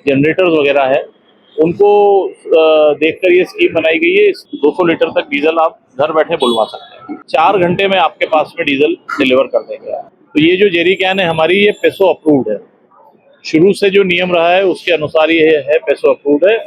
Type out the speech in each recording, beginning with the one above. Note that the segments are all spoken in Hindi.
जनरेटर्स वगैरह है उनको देखकर ये स्कीम बनाई गई है। 200 लीटर तक डीजल आप घर बैठे बुलवा सकते हैं। 4 घंटे में आपके पास में डीजल डिलीवर कर देंगे। तो ये जो जेरी कैन है हमारी, ये पेसो अप्रूव्ड है। शुरू से जो नियम रहा है उसके अनुसार ये है, पेसो अप्रूव्ड है।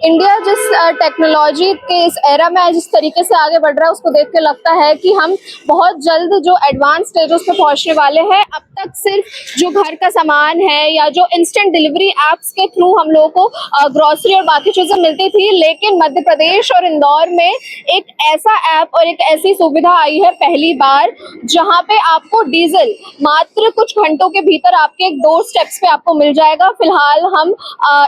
इंडिया जिस टेक्नोलॉजी के इस एरा में जिस तरीके से आगे बढ़ रहा है, उसको देख के लगता है कि हम बहुत जल्द जो एडवांस स्टेजेस पे पहुंचने वाले हैं। अब तक सिर्फ जो घर का सामान है या जो इंस्टेंट डिलीवरी एप्स के थ्रू हम लोगों को ग्रोसरी और बाकी चीजें मिलती थी, लेकिन मध्य प्रदेश और इंदौर में एक ऐसा ऐप और एक ऐसी सुविधा आई है पहली बार, जहां पे आपको डीजल मात्र कुछ घंटों के भीतर आपके एक डोर स्टेप्स पे आपको मिल जाएगा। फिलहाल हम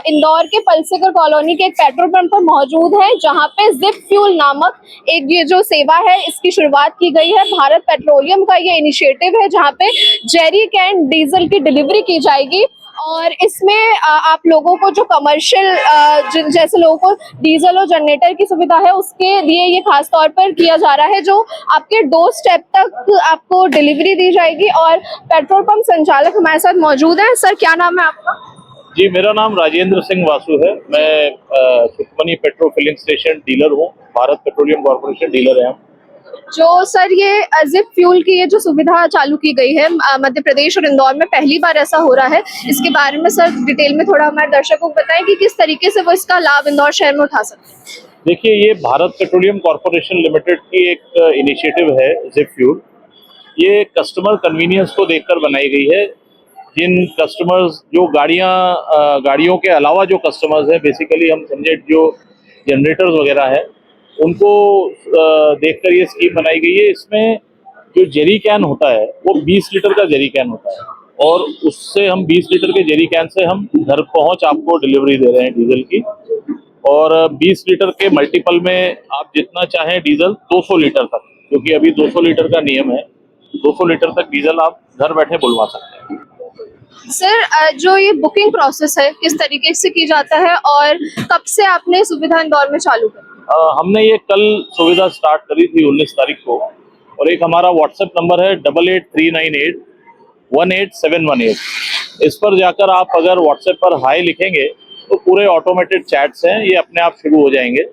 इंदौर के पलसीगर कॉलोनी के एक पेट्रोल पंप पर मौजूद है, जहां पे जिप फ्यूल नामक एक ये जो सेवा है इसकी शुरुआत की गई है। भारत पेट्रोलियम का ये इनिशिएटिव है जहां पे जेरी कैन डीजल की डिलीवरी की जाएगी और इसमें आप लोगों को जो कमर्शियल जैसे लोगों को डीजल और जनरेटर की सुविधा है उसके लिए ये खास तौर पर किया जा रहा है, जो आपके डोर स्टेप तक आपको डिलीवरी दी जाएगी। और पेट्रोल पंप संचालक हमारे साथ मौजूद है। सर, क्या नाम है आपका? जी, मेरा नाम राजेंद्र सिंह वासु है। मैं Sukhmani petrol filling station dealer हूँ। भारत पेट्रोलियम कॉर्पोरेशन डीलर है हम। जो सर ये जिप फ्यूल की ये जो सुविधा चालू की गई है मध्य प्रदेश और इंदौर में, पहली बार ऐसा हो रहा है, इसके बारे में सर डिटेल में थोड़ा हमारे दर्शकों को बताएं कि किस तरीके से वो इसका लाभ इंदौर शहर में उठा सकते हैं। देखिए, ये भारत पेट्रोलियम कॉर्पोरेशन लिमिटेड की एक इनिशिएटिव है जिप फ्यूल। ये कस्टमर कन्वीनियंस को देखकर बनाई गई है। जिन कस्टमर्स जो गाड़ियों के अलावा जो कस्टमर्स हैं, बेसिकली हम समझे जो जनरेटर्स वगैरह है, उनको देखकर ये स्कीम बनाई गई है। इसमें जो जेरी कैन होता है वो 20 लीटर का जेरी कैन होता है और उससे हम 20 लीटर के जेरी कैन से हम घर पहुंच आपको डिलीवरी दे रहे हैं डीजल की। और 20 लीटर के मल्टीपल में आप जितना चाहें डीजल 200 लीटर तक, क्योंकि अभी 200 लीटर का नियम है, 200 लीटर तक डीजल आप घर बैठे बुलवा सकते हैं। सर, जो ये बुकिंग प्रोसेस है किस तरीके से की जाता है और कब से आपने सुविधा इंदौर में चालू करी? हमने ये कल सुविधा स्टार्ट करी थी 19 तारीख को। और एक हमारा व्हाट्सएप नंबर है 8839818718। इस पर जाकर आप अगर व्हाट्सएप पर हाई लिखेंगे तो पूरे ऑटोमेटेड चैट्स हैं, ये अपने आप शुरू हो जाएंगे।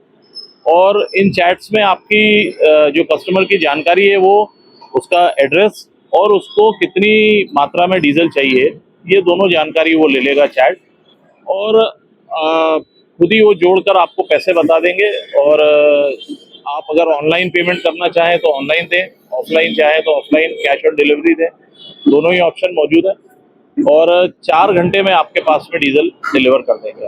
और इन चैट्स में आपकी जो कस्टमर की जानकारी है, वो उसका एड्रेस और उसको कितनी मात्रा में डीजल चाहिए, ये दोनों जानकारी वो ले लेगा चैट। और खुद ही वो जोड़कर आपको पैसे बता देंगे। और आप अगर ऑनलाइन पेमेंट करना चाहें तो ऑनलाइन दें, ऑफलाइन चाहें तो ऑफलाइन कैश ऑन डिलीवरी दें, दोनों ही ऑप्शन मौजूद है। और 4 घंटे में आपके पास में डीजल डिलीवर कर देंगे।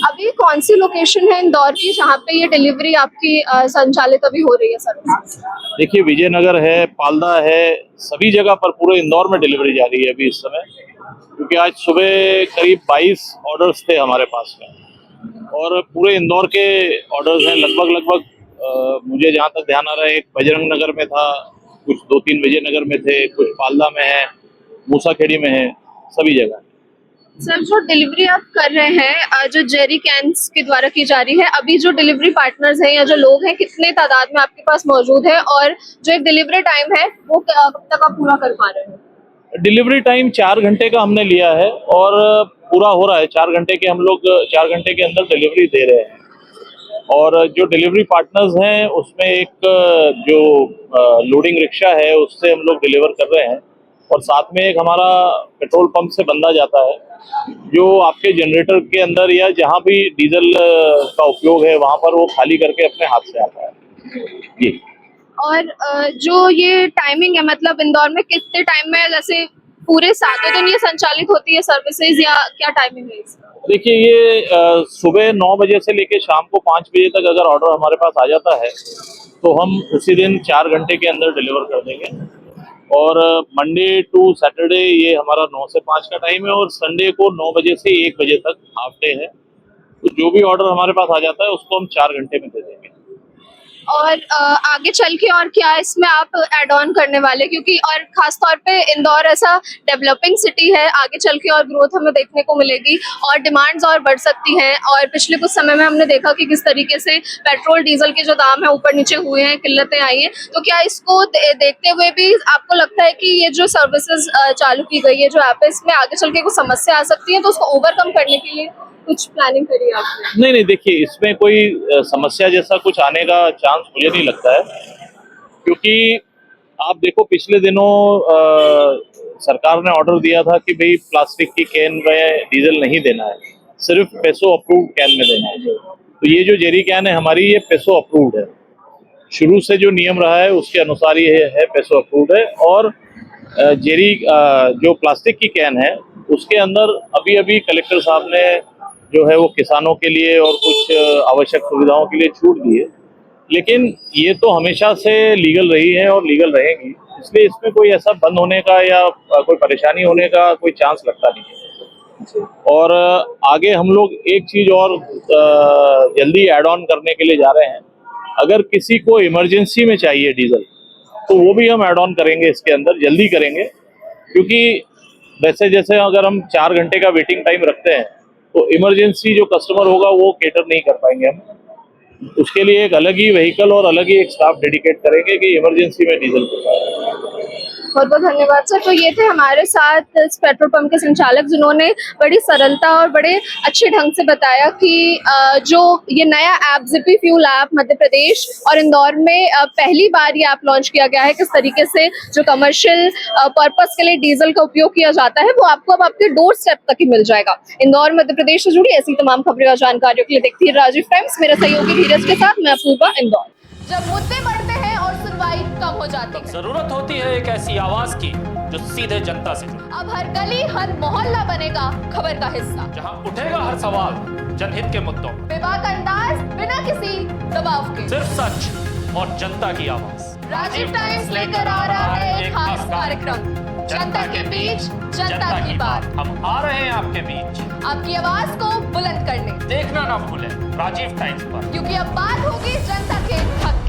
अभी कौन सी लोकेशन है इंदौर की जहाँ पे ये डिलीवरी आपकी संचालित अभी हो रही है सर्विस? देखिए, विजयनगर है, पाल्दा है, सभी जगह पर पूरे इंदौर में डिलीवरी जा रही है अभी इस समय। क्योंकि आज सुबह करीब 22 ऑर्डर्स थे हमारे पास में और पूरे इंदौर के ऑर्डर्स हैं। लगभग मुझे जहाँ तक ध्यान आ रहा है, एक बजरंग नगर में था, कुछ 2-3 विजयनगर में थे, कुछ पाल्दा में है, मूसाखेड़ी में है, सभी जगह। सर, जो डिलीवरी आप कर रहे हैं जो जेरी कैन्स के द्वारा की जा रही है, अभी जो डिलीवरी पार्टनर्स हैं या जो लोग हैं, कितने तादाद में आपके पास मौजूद है और जो एक डिलीवरी टाइम है वो कब तक आप पूरा कर पा रहे हैं? डिलीवरी टाइम 4 घंटे का हमने लिया है और पूरा हो रहा है। 4 घंटे के हम लोग 4 घंटे के अंदर डिलीवरी दे रहे हैं। और जो डिलीवरी पार्टनर्स हैं उसमें एक जो लोडिंग रिक्शा है उससे हम लोग डिलीवर कर रहे हैं। और साथ में एक हमारा पेट्रोल पंप से बंदा जाता है जो आपके जनरेटर के अंदर या जहाँ भी डीजल का उपयोग है वहाँ पर वो खाली करके अपने हाथ से आता है। जी। और जो ये टाइमिंग है, मतलब इंदौर में कितने टाइम में, जैसे पूरे सातों दिन ये संचालित होती है सर्विसेज या क्या टाइमिंग है इसका? देखिए, ये सुबह 9 बजे से लेके शाम को 5 बजे तक अगर ऑर्डर हमारे पास आ जाता है तो हम उसी दिन 4 घंटे के अंदर डिलीवर कर देंगे। और मंडे टू सैटरडे ये हमारा 9 से 5 का टाइम है और संडे को 9 बजे से 1 बजे तक हाफ डे है। तो जो भी ऑर्डर हमारे पास आ जाता है उसको हम 4 घंटे में दे देंगे। और आगे चल के और क्या इसमें आप ऐड ऑन करने वाले, क्योंकि और खास तौर पे इंदौर ऐसा डेवलपिंग सिटी है, आगे चल के और ग्रोथ हमें देखने को मिलेगी और डिमांड्स और बढ़ सकती हैं। और पिछले कुछ समय में हमने देखा कि किस तरीके से पेट्रोल डीजल के जो दाम है ऊपर नीचे हुए हैं, किल्लतें आई हैं। तो क्या इसको देखते हुए भी आपको लगता है कि ये जो सर्विसेज चालू की गई है, जो ऐप है, इसमें आगे चल के कुछ समस्या आ सकती है, तो उसको ओवरकम करने के लिए कुछ प्लानिंग करी है आपने? नहीं नहीं, देखिए इसमें कोई समस्या जैसा कुछ आने का चांस मुझे नहीं लगता है, क्योंकि आप देखो पिछले दिनों सरकार ने ऑर्डर दिया था कि भाई प्लास्टिक की कैन में डीजल नहीं देना है, सिर्फ पेसो अप्रूव्ड कैन में देना है। तो ये जो जेरी कैन है हमारी, ये पेसो अप्रूव्ड है, शुरू से जो नियम रहा है उसके अनुसार ये है, पेसो अप्रूव्ड है। और जेरी जो प्लास्टिक की कैन है उसके अंदर अभी अभी कलेक्टर साहब ने जो है वो किसानों के लिए और कुछ आवश्यक सुविधाओं के लिए छूट दी है, लेकिन ये तो हमेशा से लीगल रही है और लीगल रहेगी, इसलिए इसमें कोई ऐसा बंद होने का या कोई परेशानी होने का कोई चांस लगता नहीं है। और आगे हम लोग एक चीज और जल्दी ऐड ऑन करने के लिए जा रहे हैं। अगर किसी को इमरजेंसी में चाहिए डीजल तो वो भी हम ऐड ऑन करेंगे, इसके अंदर जल्दी करेंगे, क्योंकि वैसे जैसे अगर हम 4 घंटे का वेटिंग टाइम रखते हैं तो इमरजेंसी जो कस्टमर होगा वो केटर नहीं कर पाएंगे हम। उसके लिए एक अलग ही व्हीकल और अलग ही एक स्टाफ डेडिकेट करेंगे कि इमरजेंसी में डीजल पहुंचाए। बहुत बहुत धन्यवाद सर। तो ये थे हमारे साथ इस पेट्रोल पंप के संचालक, जिन्होंने बड़ी सरलता और बड़े अच्छे ढंग से बताया कि जो ये नया app जिप्पी fuel app Madhya Pradesh और इंदौर में पहली बार ये ऐप लॉन्च किया गया है, किस तरीके से जो कमर्शियल पर्पस के लिए डीजल का उपयोग किया जाता है वो आपको अब आपके डोर स्टेप तक ही मिल जाएगा। इंदौर मध्य प्रदेश से जुड़ी ऐसी तमाम खबरें और जानकारियों के लिए देखती है राजीव टाइम्स। मेरे सहयोगी धीरज के साथ मैं अपूर्वा, इंदौर। जब मुद्दे बढ़ते हैं और सुनवाई कम हो जाती है, जरूरत होती है एक ऐसी आवाज की जो सीधे जनता से जुड़े। अब हर गली हर मोहल्ला बनेगा खबर का हिस्सा, जहां उठेगा हर सवाल जनहित के मुद्दों, बेबाक अंदाज बिना किसी दबाव के, सिर्फ सच और जनता की आवाज। राजीव टाइम्स लेकर आ रहा है एक खास कार्यक्रम, जनता के बीच जनता की बात। हम आ रहे हैं आपके बीच, आपकी आवाज को बुलंद करने। देखना ना भूलें राजीव टाइम्स पर, क्योंकि अब बात होगी जनता के हक